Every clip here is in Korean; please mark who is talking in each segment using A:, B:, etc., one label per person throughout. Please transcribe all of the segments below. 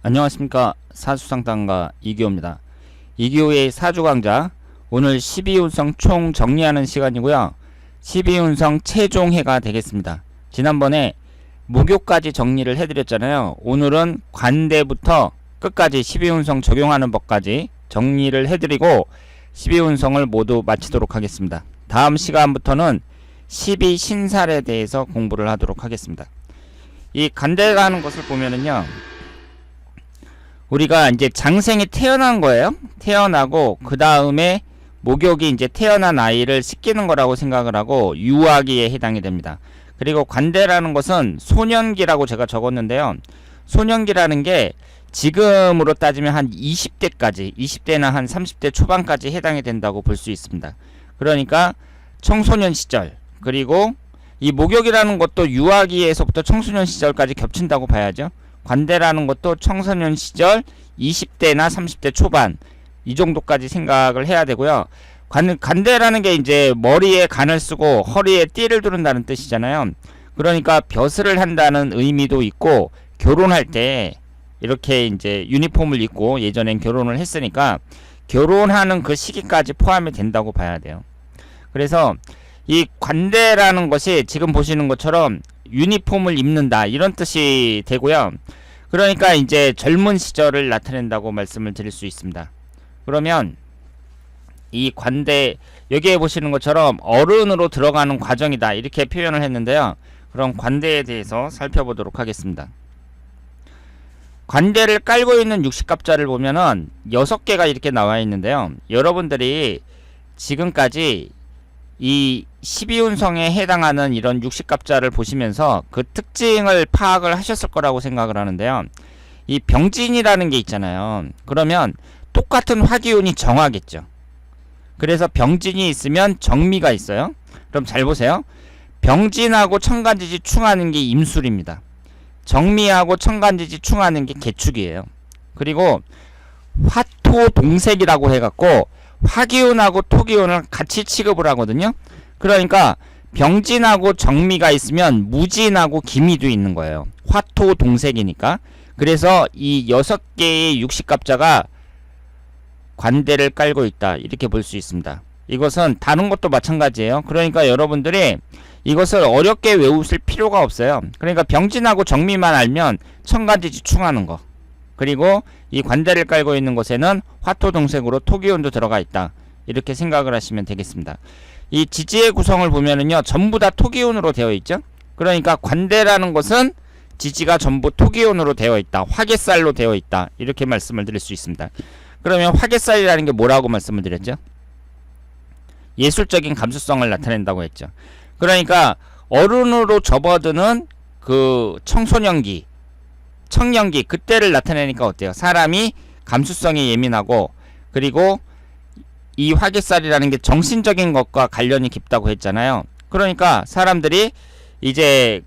A: 안녕하십니까. 사주상담가 이기호입니다. 이기호의 사주강좌, 오늘 12운성 총 정리하는 시간이고요. 12운성 최종회가 되겠습니다. 지난번에 목요까지 정리를 해드렸잖아요. 오늘은 관대부터 끝까지 12운성 적용하는 법까지 정리를 해드리고 12운성을 모두 마치도록 하겠습니다. 다음 시간부터는 12신살에 대해서 공부를 하도록 하겠습니다. 이 관대라는 것을 보면은요, 우리가 이제 장생이 태어난 거예요. 태어나고 그 다음에 목욕이 이제 태어난 아이를 씻기는 거라고 생각을 하고 유아기에 해당이 됩니다. 그리고 관대라는 것은 소년기라고 제가 적었는데요. 소년기라는 게 지금으로 따지면 한 20대까지, 20대나 한 30대 초반까지 해당이 된다고 볼 수 있습니다. 그러니까 청소년 시절, 그리고 이 목욕이라는 것도 유아기에서부터 청소년 시절까지 겹친다고 봐야죠. 관대라는 것도 청소년 시절 20대나 30대 초반 이 정도까지 생각을 해야 되고요. 관대라는 게 이제 머리에 간을 쓰고 허리에 띠를 두른다는 뜻이잖아요. 그러니까 벼슬을 한다는 의미도 있고, 결혼할 때 이렇게 이제 유니폼을 입고 예전엔 결혼을 했으니까 결혼하는 그 시기까지 포함이 된다고 봐야 돼요. 그래서 이 관대라는 것이 지금 보시는 것처럼 유니폼을 입는다 이런 뜻이 되고요. 그러니까 이제 젊은 시절을 나타낸다고 말씀을 드릴 수 있습니다. 그러면 이 관대, 여기에 보시는 것처럼 어른으로 들어가는 과정이다 이렇게 표현을 했는데요. 그럼 관대에 대해서 살펴보도록 하겠습니다. 관대를 깔고 있는 육식갑자를 보면은 6개가 이렇게 나와 있는데요. 여러분들이 지금까지 이 12운성에 해당하는 이런 육식갑자를 보시면서 그 특징을 파악을 하셨을 거라고 생각을 하는데요. 이 병진이라는 게 있잖아요. 그러면 똑같은 화기운이 정하겠죠. 그래서 병진이 있으면 정미가 있어요. 그럼 잘 보세요. 병진하고 천간지지 충하는 게 임술입니다. 정미하고 천간지지 충하는 게 개축이에요. 그리고 화토동색이라고 해갖고 화기운하고 토기운을 같이 취급을 하거든요. 그러니까 병진하고 정미가 있으면 무진하고 기미도 있는 거예요. 화토동색이니까. 그래서 이 6개의 육식갑자가 관대를 깔고 있다 이렇게 볼 수 있습니다. 이것은 다른 것도 마찬가지예요. 그러니까 여러분들이 이것을 어렵게 외우실 필요가 없어요. 그러니까 병진하고 정미만 알면 천간지지 충하는 거, 그리고 이 관대를 깔고 있는 곳에는 화토동색으로 토기운도 들어가 있다 이렇게 생각을 하시면 되겠습니다. 이 지지의 구성을 보면은요, 전부 다 토기운으로 되어 있죠. 그러니까 관대라는 것은 지지가 전부 토기운으로 되어 있다, 화개살로 되어 있다 이렇게 말씀을 드릴 수 있습니다. 그러면 화개살이라는 게 뭐라고 말씀을 드렸죠? 예술적인 감수성을 나타낸다고 했죠. 그러니까 어른으로 접어드는 그 청소년기, 청년기, 그때를 나타내니까 어때요? 사람이 감수성이 예민하고, 그리고 이 화개살이라는 게 정신적인 것과 관련이 깊다고 했잖아요. 그러니까 사람들이 이제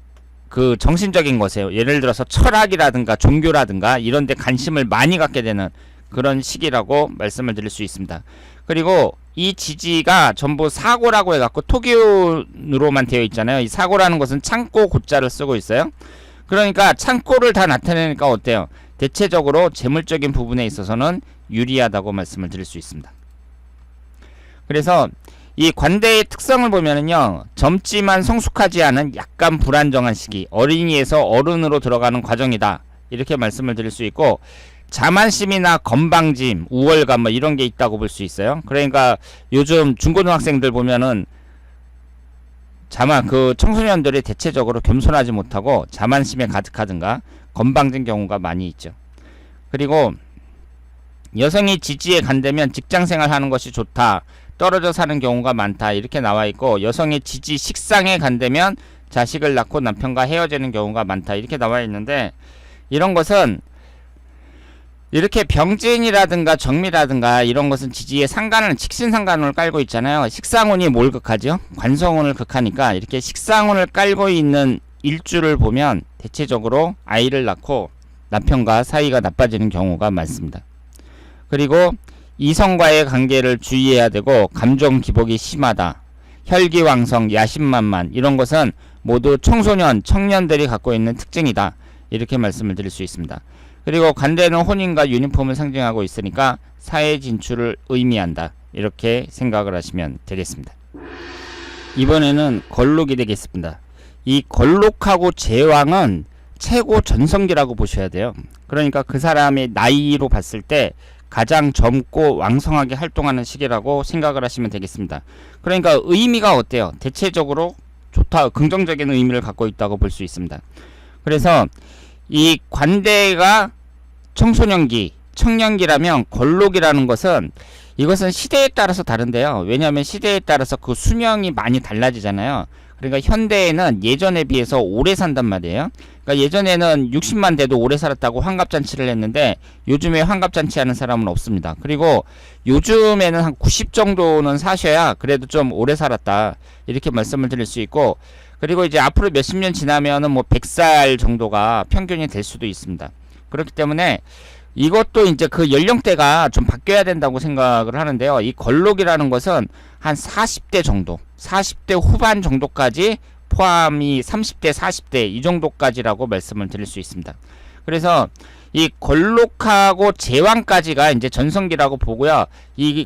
A: 그 정신적인 것에, 예를 들어서 철학이라든가 종교라든가 이런 데 관심을 많이 갖게 되는 그런 시기라고 말씀을 드릴 수 있습니다. 그리고 이 지지가 전부 사고라고 해갖고 토기운으로만 되어 있잖아요. 이 사고라는 것은 창고 고자를 쓰고 있어요. 그러니까 창고를 다 나타내니까 어때요? 대체적으로 재물적인 부분에 있어서는 유리하다고 말씀을 드릴 수 있습니다. 그래서 이 관대의 특성을 보면은요, 젊지만 성숙하지 않은 약간 불안정한 시기, 어린이에서 어른으로 들어가는 과정이다 이렇게 말씀을 드릴 수 있고, 자만심이나 건방짐, 우월감 뭐 이런 게 있다고 볼 수 있어요. 그러니까 요즘 중고등학생들 보면은 그 청소년들이 대체적으로 겸손하지 못하고 자만심에 가득하든가 건방진 경우가 많이 있죠. 그리고 여성이 지지에 간다면 직장생활 하는 것이 좋다, 떨어져 사는 경우가 많다 이렇게 나와 있고, 여성이 지지 식상에 간다면 자식을 낳고 남편과 헤어지는 경우가 많다 이렇게 나와 있는데, 이런 것은 이렇게 병진이라든가 정미라든가 이런 것은 지지의 상관을, 직신상관운을 깔고 있잖아요. 식상운이 뭘 극하죠? 관성운을 극하니까 이렇게 식상운을 깔고 있는 일주를 보면 대체적으로 아이를 낳고 남편과 사이가 나빠지는 경우가 많습니다. 그리고 이성과의 관계를 주의해야 되고, 감정 기복이 심하다, 혈기왕성, 야심만만, 이런 것은 모두 청소년, 청년들이 갖고 있는 특징이다 이렇게 말씀을 드릴 수 있습니다. 그리고 관대는 혼인과 유니폼을 상징하고 있으니까 사회 진출을 의미한다. 이렇게 생각을 하시면 되겠습니다. 이번에는 걸록이 되겠습니다. 이 걸록하고 제왕은 최고 전성기라고 보셔야 돼요. 그러니까 그 사람의 나이로 봤을 때 가장 젊고 왕성하게 활동하는 시기라고 생각을 하시면 되겠습니다. 그러니까 의미가 어때요? 대체적으로 좋다, 긍정적인 의미를 갖고 있다고 볼 수 있습니다. 그래서 이 관대가 청소년기, 청년기라면 걸록이라는 것은 이것은 시대에 따라서 다른데요. 왜냐하면 시대에 따라서 그 수명이 많이 달라지잖아요. 그러니까 현대에는 예전에 비해서 오래 산단 말이에요. 그러니까 예전에는 60만 돼도 오래 살았다고 환갑잔치를 했는데 요즘에 환갑잔치 하는 사람은 없습니다. 그리고 요즘에는 한 90 정도는 사셔야 그래도 좀 오래 살았다, 이렇게 말씀을 드릴 수 있고, 그리고 이제 앞으로 몇십 년 지나면은 뭐 100살 정도가 평균이 될 수도 있습니다. 그렇기 때문에 이것도 이제 그 연령대가 좀 바뀌어야 된다고 생각을 하는데요. 이 걸록이라는 것은 한 40대 정도, 40대 후반 정도까지 포함이 30대, 40대 이 정도까지라고 말씀을 드릴 수 있습니다. 그래서 이 걸록하고 제왕까지가 이제 전성기라고 보고요.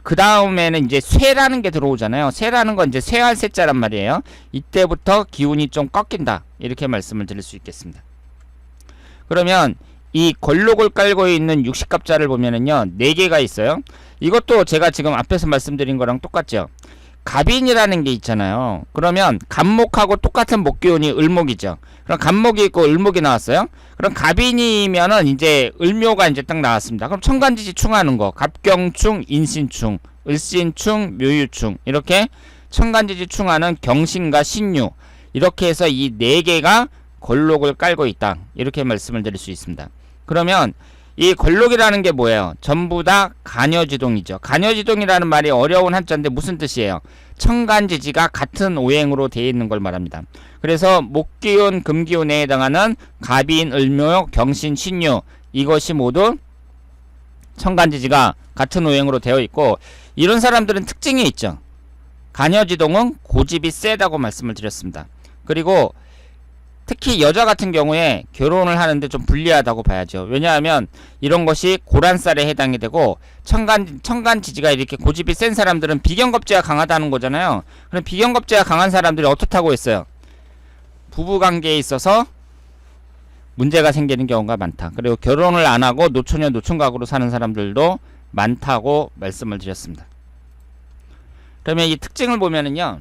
A: 그 다음에는 이제 쇠라는 게 들어오잖아요. 쇠라는 건 이제 쇠할 쇠자란 말이에요. 이때부터 기운이 좀 꺾인다, 이렇게 말씀을 드릴 수 있겠습니다. 그러면 이 걸록을 깔고 있는 60갑자를 보면은요, 4개가 있어요. 이것도 제가 지금 앞에서 말씀드린 거랑 똑같죠. 갑인이라는 게 있잖아요. 그러면 갑목하고 똑같은 목기운이 을목이죠. 그럼 갑목이 있고 을목이 나왔어요. 그럼 갑인이면은 이제 을묘가 이제 딱 나왔습니다. 그럼 천간지지 충하는 거, 갑경충, 인신충, 을신충, 묘유충, 이렇게 천간지지 충하는 경신과 신유, 이렇게 해서 이 4개가 걸록을 깔고 있다, 이렇게 말씀을 드릴 수 있습니다. 그러면 이 걸록이라는 게 뭐예요? 전부 다 간여지동이죠. 간여지동이라는 말이 어려운 한자인데 무슨 뜻이에요? 천간지지가 같은 오행으로 되어 있는 걸 말합니다. 그래서 목기운, 금기운에 해당하는 갑인, 을묘, 경신, 신유, 이것이 모두 천간지지가 같은 오행으로 되어 있고, 이런 사람들은 특징이 있죠. 간여지동은 고집이 세다고 말씀을 드렸습니다. 그리고 특히 여자 같은 경우에 결혼을 하는데 좀 불리하다고 봐야죠. 왜냐하면 이런 것이 고란살에 해당이 되고, 천간지지가 이렇게 고집이 센 사람들은 비견겁제가 강하다는 거잖아요. 그럼 비견겁제가 강한 사람들이 어떻다고 했어요? 부부관계에 있어서 문제가 생기는 경우가 많다. 그리고 결혼을 안 하고 노처녀 노총각으로 사는 사람들도 많다고 말씀을 드렸습니다. 그러면 이 특징을 보면은요,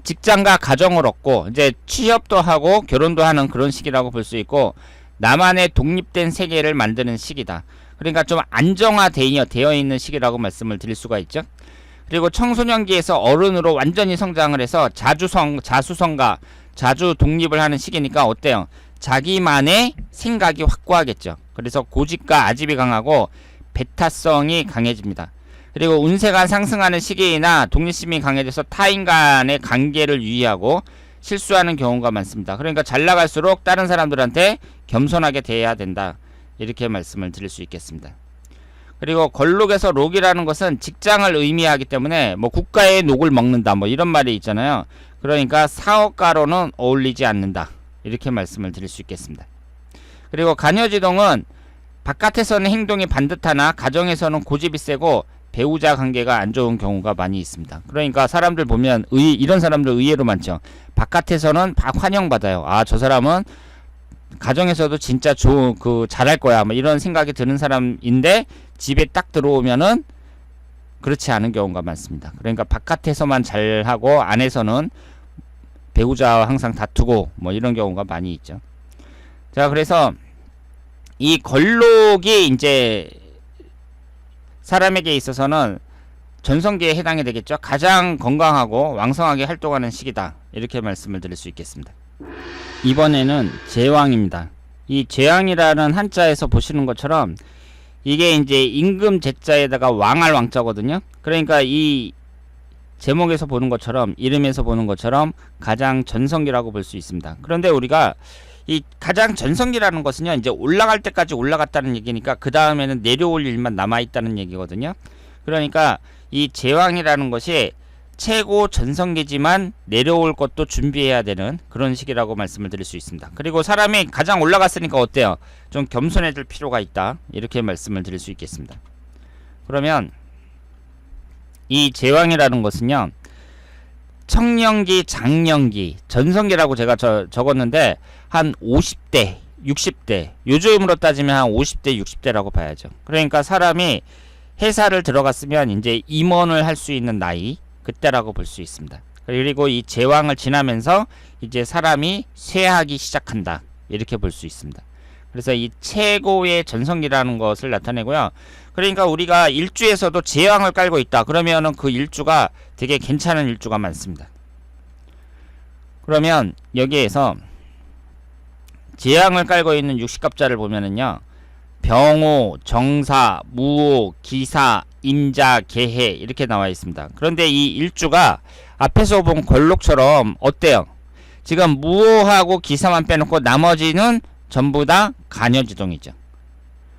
A: 직장과 가정을 얻고 이제 취업도 하고 결혼도 하는 그런 시기라고 볼 수 있고, 나만의 독립된 세계를 만드는 시기다. 그러니까 좀 안정화되어 있는 시기라고 말씀을 드릴 수가 있죠. 그리고 청소년기에서 어른으로 완전히 성장을 해서 자수성가, 자주 독립을 하는 시기니까 어때요? 자기만의 생각이 확고하겠죠. 그래서 고집과 아집이 강하고 배타성이 강해집니다. 그리고 운세가 상승하는 시기이나 독립심이 강해져서 타인간의 관계를 유의하고 실수하는 경우가 많습니다. 그러니까 잘 나갈수록 다른 사람들한테 겸손하게 대해야 된다, 이렇게 말씀을 드릴 수 있겠습니다. 그리고 걸록에서 록이라는 것은 직장을 의미하기 때문에 뭐 국가의 녹을 먹는다, 뭐 이런 말이 있잖아요. 그러니까 사업가로는 어울리지 않는다, 이렇게 말씀을 드릴 수 있겠습니다. 그리고 간여지동은 바깥에서는 행동이 반듯하나 가정에서는 고집이 세고 배우자 관계가 안 좋은 경우가 많이 있습니다. 그러니까 사람들 보면 이런 사람들 의외로 많죠. 바깥에서는 환영받아요. 아, 저 사람은 가정에서도 진짜 잘할 거야, 뭐 이런 생각이 드는 사람인데 집에 딱 들어오면은 그렇지 않은 경우가 많습니다. 그러니까 바깥에서만 잘하고 안에서는 배우자와 항상 다투고 뭐 이런 경우가 많이 있죠. 자, 그래서 이 걸록이 이제 사람에게 있어서는 전성기에 해당이 되겠죠. 가장 건강하고 왕성하게 활동하는 시기다, 이렇게 말씀을 드릴 수 있겠습니다. 이번에는 제왕입니다. 이 제왕이라는 한자에서 보시는 것처럼 이게 이제 임금 제자에다가 왕할 왕자거든요. 그러니까 이 제목에서 보는 것처럼, 이름에서 보는 것처럼 가장 전성기라고 볼 수 있습니다. 그런데 우리가 이 가장 전성기라는 것은요, 이제 올라갈 때까지 올라갔다는 얘기니까 그 다음에는 내려올 일만 남아있다는 얘기거든요. 그러니까 이 제왕이라는 것이 최고 전성기지만 내려올 것도 준비해야 되는 그런 시기라고 말씀을 드릴 수 있습니다. 그리고 사람이 가장 올라갔으니까 어때요? 좀 겸손해질 필요가 있다. 이렇게 말씀을 드릴 수 있겠습니다. 그러면 이 제왕이라는 것은요, 청년기, 장년기, 전성기라고 제가 적었는데 한 50대, 60대, 요즘으로 따지면 한 50대, 60대라고 봐야죠. 그러니까 사람이 회사를 들어갔으면 이제 임원을 할 수 있는 나이, 그때라고 볼 수 있습니다. 그리고 이 제왕을 지나면서 이제 사람이 쇠하기 시작한다, 이렇게 볼 수 있습니다. 그래서 이 최고의 전성기라는 것을 나타내고요. 그러니까 우리가 일주에서도 제왕을 깔고 있다, 그러면은 그 일주가 되게 괜찮은 일주가 많습니다. 그러면 여기에서 제왕을 깔고 있는 육식갑자를 보면은요, 병호, 정사, 무호, 기사, 임자, 계해 이렇게 나와 있습니다. 그런데 이 일주가 앞에서 본 걸록처럼 어때요? 지금 무호하고 기사만 빼놓고 나머지는 전부 다 간여지동이죠.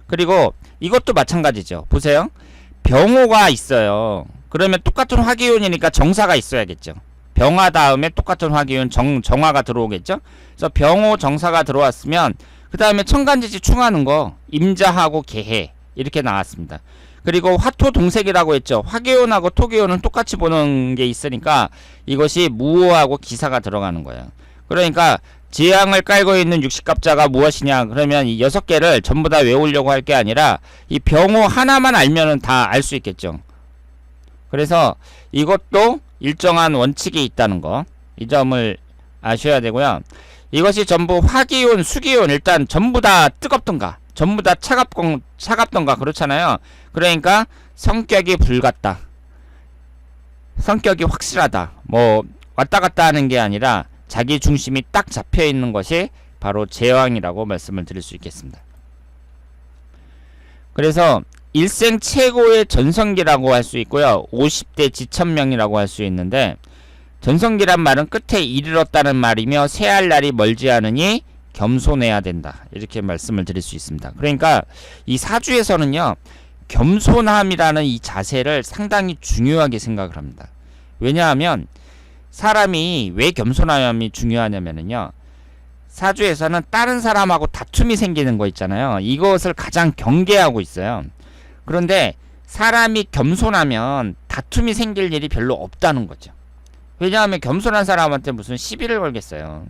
A: 그리고 이것도 마찬가지죠. 보세요. 병호가 있어요. 그러면 똑같은 화기운이니까 정사가 있어야겠죠. 병화 다음에 똑같은 화기운 정화가 들어오겠죠. 그래서 병호, 정사가 들어왔으면 그 다음에 천간지지 충하는 거 임자하고 계해 이렇게 나왔습니다. 그리고 화토동색이라고 했죠. 화기운하고 토기운은 똑같이 보는 게 있으니까 이것이 무호하고 기사가 들어가는 거예요. 그러니까 제왕을 깔고 있는 육식갑자가 무엇이냐, 그러면 이 6개를 전부 다 외우려고 할 게 아니라 이 병호 하나만 알면은 다 알 수 있겠죠. 그래서 이것도 일정한 원칙이 있다는 거, 이 점을 아셔야 되고요. 이것이 전부 화기운, 수기운, 일단 전부 다 뜨겁던가 전부 다 차갑던가 그렇잖아요. 그러니까 성격이 불같다, 성격이 확실하다, 뭐 왔다 갔다 하는 게 아니라 자기 중심이 딱 잡혀 있는 것이 바로 제왕이라고 말씀을 드릴 수 있겠습니다. 그래서 일생 최고의 전성기라고 할 수 있고요, 50대 지천명이라고 할 수 있는데, 전성기란 말은 끝에 이르렀다는 말이며 새할 날이 멀지 않으니 겸손해야 된다, 이렇게 말씀을 드릴 수 있습니다. 그러니까 이 사주에서는요, 겸손함이라는 이 자세를 상당히 중요하게 생각을 합니다. 왜냐하면 사람이 왜 겸손함이 중요하냐면요, 사주에서는 다른 사람하고 다툼이 생기는 거 있잖아요. 이것을 가장 경계하고 있어요. 그런데 사람이 겸손하면 다툼이 생길 일이 별로 없다는 거죠. 왜냐하면 겸손한 사람한테 무슨 시비를 걸겠어요.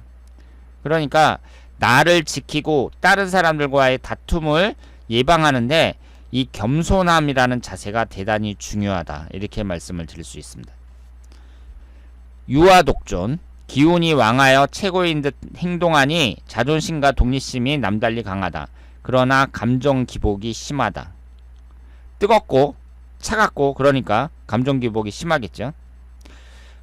A: 그러니까 나를 지키고 다른 사람들과의 다툼을 예방하는데 이 겸손함이라는 자세가 대단히 중요하다, 이렇게 말씀을 드릴 수 있습니다. 유아독존, 기운이 왕하여 최고인 듯 행동하니 자존심과 독립심이 남달리 강하다. 그러나 감정 기복이 심하다. 뜨겁고 차갑고 그러니까 감정 기복이 심하겠죠.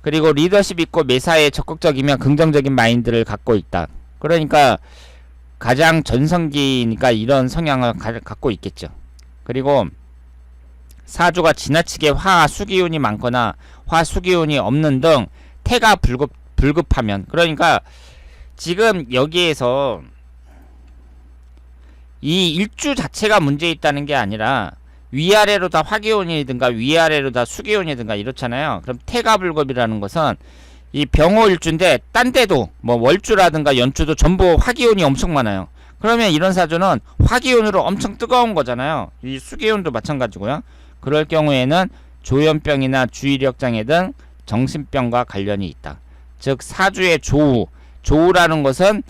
A: 그리고 리더십 있고 매사에 적극적이며 긍정적인 마인드를 갖고 있다. 그러니까 가장 전성기니까 이런 성향을 갖고 있겠죠. 그리고 사주가 지나치게 화수기운이 많거나 화수기운이 없는 등 태가 불급하면, 그러니까 지금 여기에서 이 일주 자체가 문제 있다는 게 아니라 위아래로 다 화기운이든가 위아래로 다 수기운이든가 이렇잖아요. 그럼 태가 불급이라는 것은 이 병호일주인데 딴 데도 뭐 월주라든가 연주도 전부 화기운이 엄청 많아요. 그러면 이런 사주는 화기운으로 엄청 뜨거운 거잖아요. 이 수기운도 마찬가지고요. 그럴 경우에는 조현병이나 주의력장애 등 정신병과 관련이 있다. 즉 사주의 조우라는 것은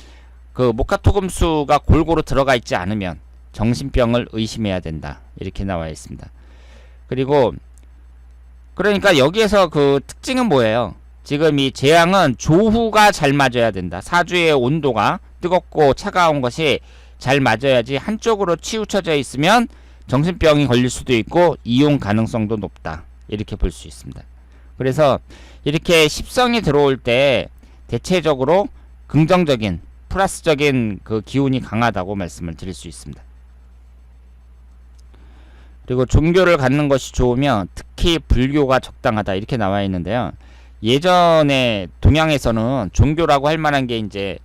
A: 그 목화토금수가 골고루 들어가 있지 않으면 정신병을 의심해야 된다, 이렇게 나와 있습니다. 그리고 그러니까 여기에서 그 특징은 뭐예요? 지금 이 재앙은 조후가 잘 맞아야 된다. 사주의 온도가 뜨겁고 차가운 것이 잘 맞아야지 한쪽으로 치우쳐져 있으면 정신병이 걸릴 수도 있고 이용 가능성도 높다, 이렇게 볼 수 있습니다. 그래서 이렇게 십성이 들어올 때 대체적으로 긍정적인 플러스적인 그 기운이 강하다고 말씀을 드릴 수 있습니다. 그리고 종교를 갖는 것이 좋으며 특히 불교가 적당하다, 이렇게 나와 있는데요. 예전에 동양에서는 종교라고 할 만한 게 이제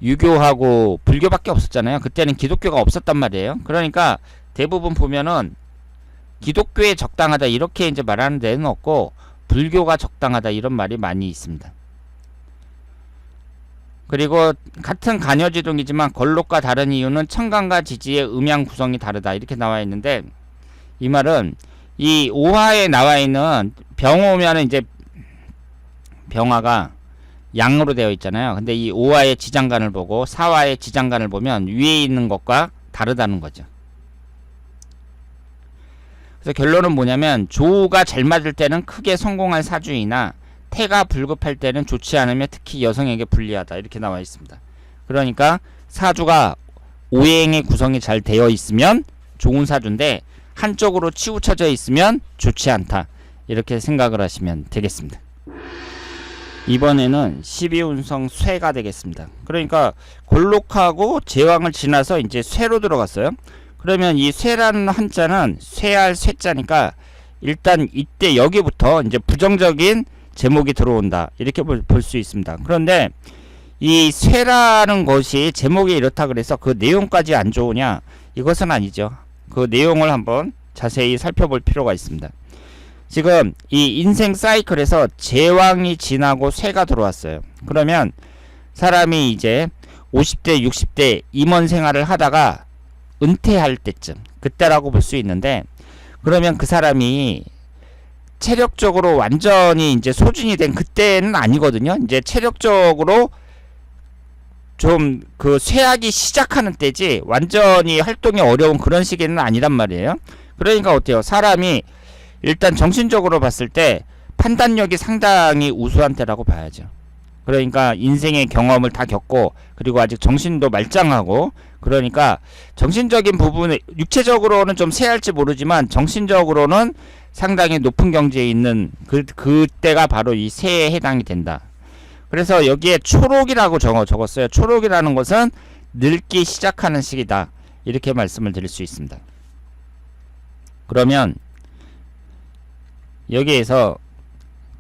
A: 유교하고 불교밖에 없었잖아요. 그때는 기독교가 없었단 말이에요. 그러니까 대부분 보면은 기독교에 적당하다 이렇게 이제 말하는 데는 없고 불교가 적당하다 이런 말이 많이 있습니다. 그리고 같은 간여지동이지만 걸록과 다른 이유는 청간과 지지의 음양 구성이 다르다 이렇게 나와 있는데, 이 말은 이 오화에 나와 있는 병오면은 이제 병화가 양으로 되어 있잖아요. 근데 이 오화의 지장간을 보고 사화의 지장간을 보면 위에 있는 것과 다르다는 거죠. 그래서 결론은 뭐냐면, 조우가 잘 맞을 때는 크게 성공할 사주이나 태가 불급할 때는 좋지 않으며 특히 여성에게 불리하다 이렇게 나와 있습니다. 그러니까 사주가 오행의 구성이 잘 되어 있으면 좋은 사주인데 한쪽으로 치우쳐져 있으면 좋지 않다 이렇게 생각을 하시면 되겠습니다. 이번에는 12운성 쇠가 되겠습니다. 그러니까 골록하고 제왕을 지나서 이제 쇠로 들어갔어요. 그러면 이 쇠라는 한자는 쇠할 쇠자니까 일단 이때 여기부터 이제 부정적인 제목이 들어온다 이렇게 볼 수 있습니다. 그런데 이 쇠라는 것이 제목이 이렇다 그래서 그 내용까지 안 좋으냐, 이것은 아니죠. 그 내용을 한번 자세히 살펴볼 필요가 있습니다. 지금 이 인생 사이클에서 제왕이 지나고 쇠가 들어왔어요. 그러면 사람이 이제 50대 60대 임원 생활을 하다가 은퇴할 때쯤, 그때라고 볼 수 있는데, 그러면 그 사람이 체력적으로 완전히 이제 소진이 된 그때는 아니거든요. 이제 체력적으로 좀 그 쇠하기 시작하는 때지 완전히 활동이 어려운 그런 시기는 아니란 말이에요. 그러니까 어때요? 사람이 일단 정신적으로 봤을 때 판단력이 상당히 우수한 때라고 봐야죠. 그러니까 인생의 경험을 다 겪고, 그리고 아직 정신도 말짱하고, 그러니까 정신적인 부분에, 육체적으로는 좀 쇠할지 모르지만 정신적으로는 상당히 높은 경지에 있는 그때가 바로 이 쇠에 해당이 된다. 그래서 여기에 초록이라고 적었어요. 초록이라는 것은 늙기 시작하는 시기다 이렇게 말씀을 드릴 수 있습니다. 그러면 여기에서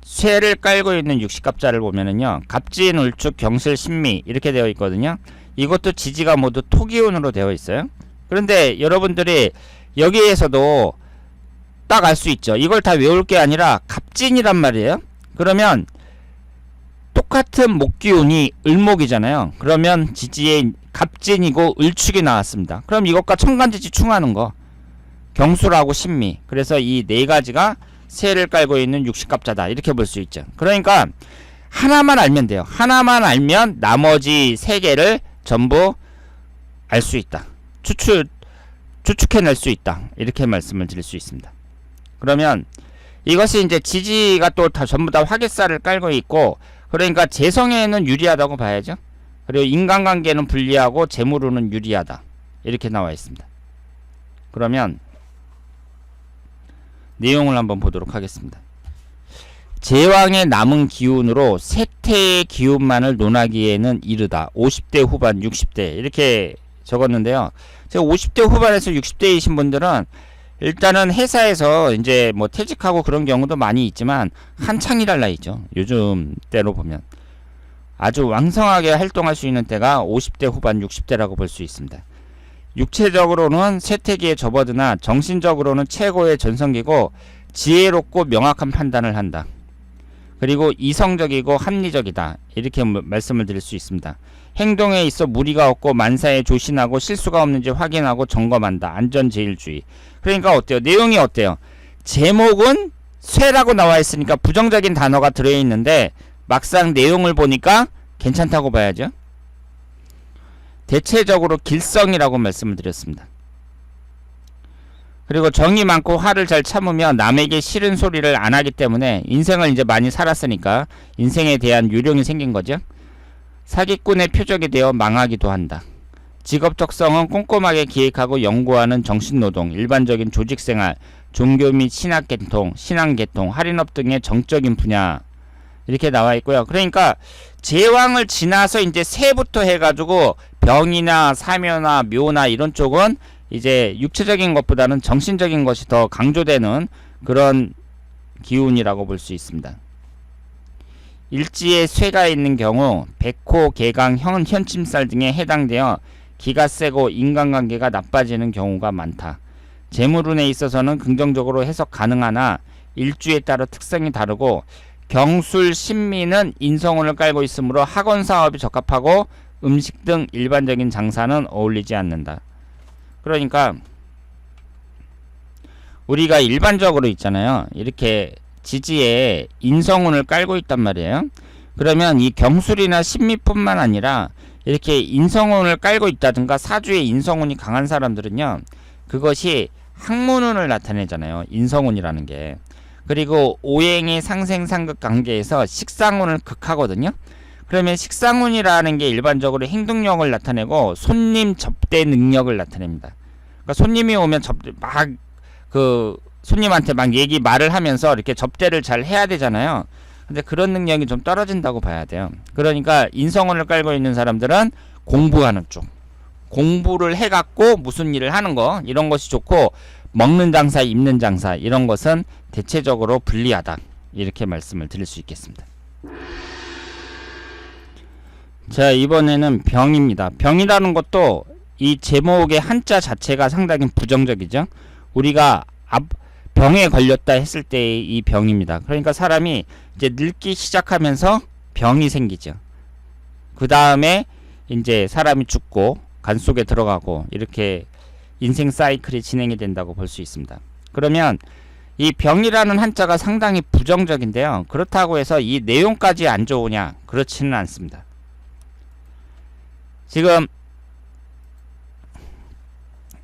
A: 쇠를 깔고 있는 육식갑자를 보면은요, 갑진, 울축, 경실, 신미 이렇게 되어 있거든요. 이것도 지지가 모두 토기운으로 되어 있어요. 그런데 여러분들이 여기에서도 딱 알 수 있죠. 이걸 다 외울 게 아니라 갑진이란 말이에요. 그러면 똑같은 목기운이 을목이잖아요. 그러면 지지에 갑진이고 을축이 나왔습니다. 그럼 이것과 천간지지 충하는 거, 경술하고 신미, 그래서 이 네 가지가 쇠를 깔고 있는 육식갑자다 이렇게 볼 수 있죠. 그러니까 하나만 알면 돼요. 하나만 알면 나머지 세 개를 전부 알 수 있다. 추측해낼 수 있다. 이렇게 말씀을 드릴 수 있습니다. 그러면 이것이 이제 지지가 또 다 전부 다 화개살을 깔고 있고, 그러니까 재성에는 유리하다고 봐야죠. 그리고 인간관계는 불리하고 재물로는 유리하다 이렇게 나와 있습니다. 그러면 내용을 한번 보도록 하겠습니다. 제왕의 남은 기운으로 세태의 기운만을 논하기에는 이르다. 50대 후반 60대 이렇게 적었는데요. 제가 50대 후반에서 60대이신 분들은 일단은 회사에서 이제 뭐 퇴직하고 그런 경우도 많이 있지만 한창이랄 나이죠. 요즘 때로 보면 아주 왕성하게 활동할 수 있는 때가 50대 후반 60대라고 볼 수 있습니다. 육체적으로는 쇠퇴기에 접어드나 정신적으로는 최고의 전성기고 지혜롭고 명확한 판단을 한다. 그리고 이성적이고 합리적이다 이렇게 말씀을 드릴 수 있습니다. 행동에 있어 무리가 없고 만사에 조신하고 실수가 없는지 확인하고 점검한다. 안전제일주의. 그러니까 어때요? 내용이 어때요? 제목은 쇠라고 나와 있으니까 부정적인 단어가 들어있는데 막상 내용을 보니까 괜찮다고 봐야죠. 대체적으로 길성이라고 말씀을 드렸습니다. 그리고 정이 많고 화를 잘 참으며 남에게 싫은 소리를 안 하기 때문에 인생을 이제 많이 살았으니까 인생에 대한 요령이 생긴 거죠. 사기꾼의 표적이 되어 망하기도 한다. 직업 적성은 꼼꼼하게 기획하고 연구하는 정신노동, 일반적인 조직생활, 종교 및 신학계통, 신앙계통, 할인업 등의 정적인 분야 이렇게 나와 있고요. 그러니까 제왕을 지나서 이제 새부터 해가지고 병이나 사묘나 묘나 이런 쪽은 이제 육체적인 것보다는 정신적인 것이 더 강조되는 그런 기운이라고 볼 수 있습니다. 일지에 쇠가 있는 경우 백호, 개강, 현침살 등에 해당되어 기가 세고 인간관계가 나빠지는 경우가 많다. 재물운에 있어서는 긍정적으로 해석 가능하나 일주에 따라 특성이 다르고 경술, 신미는 인성운을 깔고 있으므로 학원 사업이 적합하고 음식 등 일반적인 장사는 어울리지 않는다. 그러니까 우리가 일반적으로 있잖아요. 이렇게 지지에 인성운을 깔고 있단 말이에요. 그러면 이 경술이나 신미뿐만 아니라 이렇게 인성운을 깔고 있다든가 사주에 인성운이 강한 사람들은요, 그것이 학문운을 나타내잖아요. 인성운이라는 게. 그리고 오행의 상생상극 관계에서 식상운을 극하거든요. 그러면 식상운이라는 게 일반적으로 행동력을 나타내고 손님 접대 능력을 나타냅니다. 그러니까 손님이 오면 손님한테 막 말을 하면서 이렇게 접대를 잘 해야 되잖아요. 근데 그런 능력이 좀 떨어진다고 봐야 돼요. 그러니까 인성운을 깔고 있는 사람들은 공부하는 쪽, 공부를 해갖고 무슨 일을 하는 거, 이런 것이 좋고, 먹는 장사, 입는 장사, 이런 것은 대체적으로 불리하다, 이렇게 말씀을 드릴 수 있겠습니다. 자, 이번에는 병입니다. 병이라는 것도 이 제목의 한자 자체가 상당히 부정적이죠. 우리가 병에 걸렸다 했을 때의 이 병입니다. 그러니까 사람이 이제 늙기 시작하면서 병이 생기죠. 그 다음에 이제 사람이 죽고 간 속에 들어가고 이렇게 인생 사이클이 진행이 된다고 볼 수 있습니다. 그러면 이 병이라는 한자가 상당히 부정적인데요. 그렇다고 해서 이 내용까지 안 좋으냐? 그렇지는 않습니다. 지금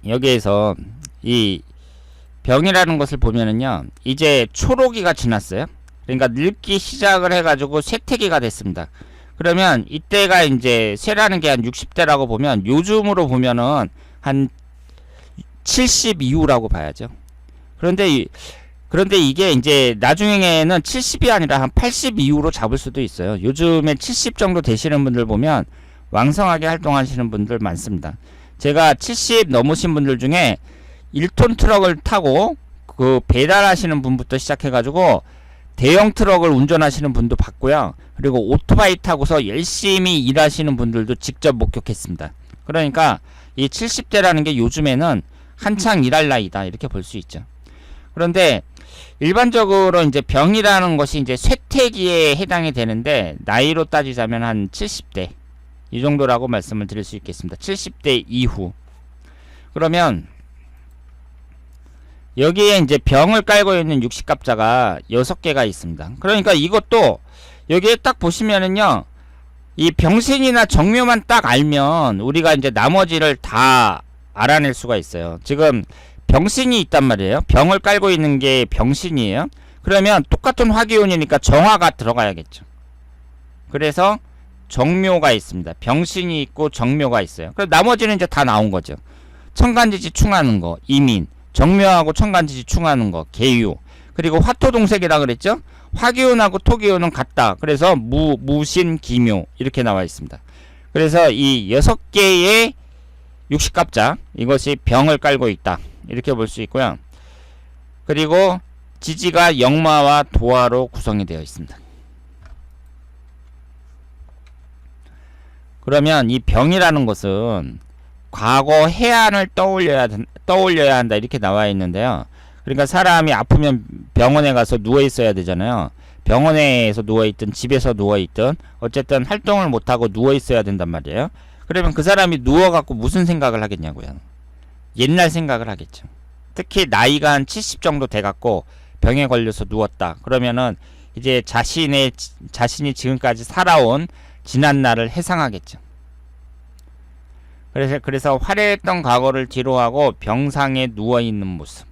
A: 여기에서 이 병이라는 것을 보면은요, 이제 초록이가 지났어요. 그러니까 늙기 시작을 해가지고 쇠퇴기가 됐습니다. 그러면 이때가 이제 쇠라는 게 한 60대라고 보면, 요즘으로 보면은 한 70 이후라고 봐야죠. 그런데 이게 이제 나중에는 70이 아니라 한 80 이후로 잡을 수도 있어요. 요즘에 70 정도 되시는 분들 보면 왕성하게 활동하시는 분들 많습니다. 제가 70 넘으신 분들 중에 1톤 트럭을 타고 그 배달하시는 분부터 시작해가지고 대형 트럭을 운전하시는 분도 봤고요. 그리고 오토바이 타고서 열심히 일하시는 분들도 직접 목격했습니다. 그러니까 이 70대라는 게 요즘에는 한창 일할 나이다, 이렇게 볼 수 있죠. 그런데 일반적으로 이제 병이라는 것이 이제 쇠퇴기에 해당이 되는데, 나이로 따지자면 한 70대 이 정도라고 말씀을 드릴 수 있겠습니다. 70대 이후. 그러면 여기에 이제 병을 깔고 있는 육식갑자가 6개가 있습니다. 그러니까 이것도 여기에 딱 보시면은요, 이 병신이나 정묘만 딱 알면 우리가 이제 나머지를 다 알아낼 수가 있어요. 지금 병신이 있단 말이에요. 병을 깔고 있는 게 병신이에요. 그러면 똑같은 화기운이니까 정화가 들어가야겠죠. 그래서 정묘가 있습니다. 병신이 있고 정묘가 있어요. 그럼 나머지는 이제 다 나온 거죠. 천간지지 충하는 거, 이민. 정묘하고 천간지지 충하는 거, 계유. 그리고 화토동색이라 그랬죠. 화기운하고 토기운은 같다. 그래서 무신, 기묘 이렇게 나와 있습니다. 그래서 이 6개의 육식갑자, 이것이 병을 깔고 있다, 이렇게 볼 수 있고요. 그리고 지지가 역마와 도화로 구성이 되어 있습니다. 그러면 이 병이라는 것은 과거 해안을 떠올려야 한다, 이렇게 나와 있는데요. 그러니까 사람이 아프면 병원에 가서 누워 있어야 되잖아요. 병원에서 누워 있든 집에서 누워 있든 어쨌든 활동을 못 하고 누워 있어야 된단 말이에요. 그러면 그 사람이 누워 갖고 무슨 생각을 하겠냐고요. 옛날 생각을 하겠죠. 특히 나이가 한 70 정도 돼 갖고 병에 걸려서 누웠다. 그러면은 이제 자신이 지금까지 살아온 지난 날을 회상하겠죠. 그래서 화려했던 과거를 뒤로하고 병상에 누워있는 모습,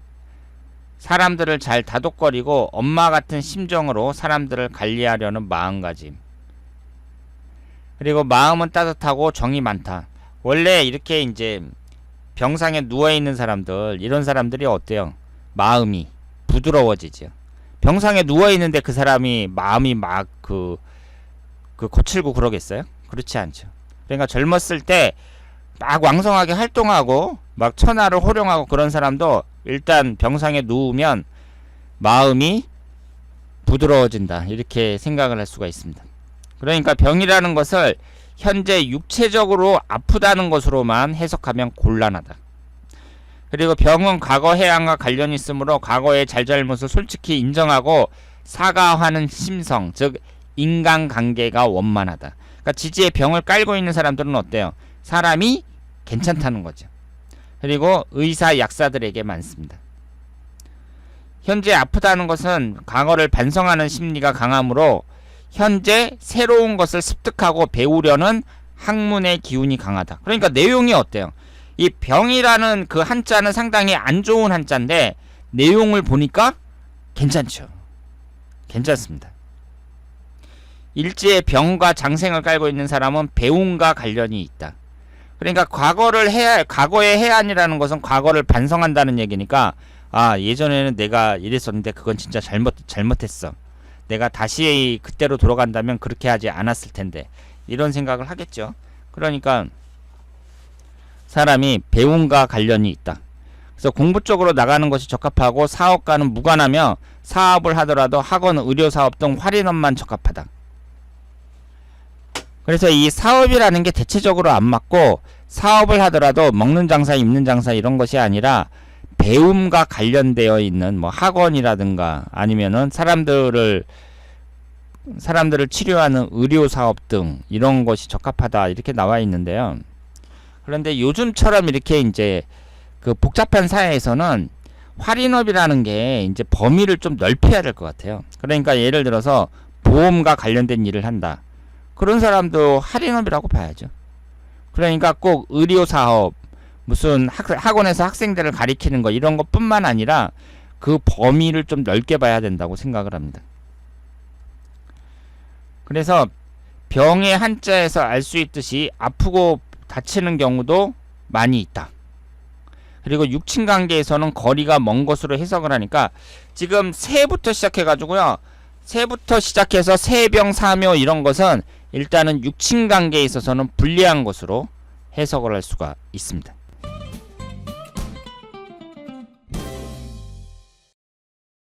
A: 사람들을 잘 다독거리고 엄마 같은 심정으로 사람들을 관리하려는 마음가짐, 그리고 마음은 따뜻하고 정이 많다. 원래 이렇게 이제 병상에 누워있는 사람들, 이런 사람들이 어때요? 마음이 부드러워지죠. 병상에 누워있는데 그 사람이 마음이 막 거칠고 그러겠어요? 그렇지 않죠. 그러니까 젊었을 때 막 왕성하게 활동하고 막 천하를 호령하고 그런 사람도 일단 병상에 누우면 마음이 부드러워진다, 이렇게 생각을 할 수가 있습니다. 그러니까 병이라는 것을 현재 육체적으로 아프다는 것으로만 해석하면 곤란하다. 그리고 병은 과거 해양과 관련이 있으므로 과거의 잘잘못을 솔직히 인정하고 사과하는 심성, 즉 인간관계가 원만하다. 그러니까 지지에 병을 깔고 있는 사람들은 어때요? 사람이 괜찮다는 거죠. 그리고 의사, 약사들에게 많습니다. 현재 아프다는 것은 과거를 반성하는 심리가 강하므로 현재 새로운 것을 습득하고 배우려는 학문의 기운이 강하다. 그러니까 내용이 어때요? 이 병이라는 그 한자는 상당히 안 좋은 한자인데 내용을 보니까 괜찮죠. 괜찮습니다. 일지에 병과 장생을 깔고 있는 사람은 배움과 관련이 있다. 그러니까 과거의 해안이라는 것은 과거를 반성한다는 얘기니까, 아, 예전에는 내가 이랬었는데 그건 진짜 잘못했어. 내가 다시 그때로 돌아간다면 그렇게 하지 않았을 텐데. 이런 생각을 하겠죠. 그러니까 사람이 배움과 관련이 있다. 그래서 공부 쪽으로 나가는 것이 적합하고 사업과는 무관하며 사업을 하더라도 학원, 의료사업 등 활인업만 적합하다. 그래서 이 사업이라는 게 대체적으로 안 맞고, 사업을 하더라도 먹는 장사, 입는 장사 이런 것이 아니라 배움과 관련되어 있는 뭐 학원이라든가 아니면은 사람들을 치료하는 의료사업 등 이런 것이 적합하다, 이렇게 나와 있는데요. 그런데 요즘처럼 이렇게 이제 그 복잡한 사회에서는 활인업이라는 게 이제 범위를 좀 넓혀야 될 것 같아요. 그러니까 예를 들어서 보험과 관련된 일을 한다. 그런 사람도 할인업이라고 봐야죠. 그러니까 꼭 의료사업, 무슨 학원에서 학생들을 가리키는 거 이런 것뿐만 아니라 그 범위를 좀 넓게 봐야 된다고 생각을 합니다. 그래서 병의 한자에서 알 수 있듯이 아프고 다치는 경우도 많이 있다. 그리고 육친관계에서는 거리가 먼 것으로 해석을 하니까 지금 새부터 시작해가지고요. 새부터 시작해서 새병, 사묘 이런 것은 일단은 육친관계에 있어서는 불리한 것으로 해석을 할 수가 있습니다.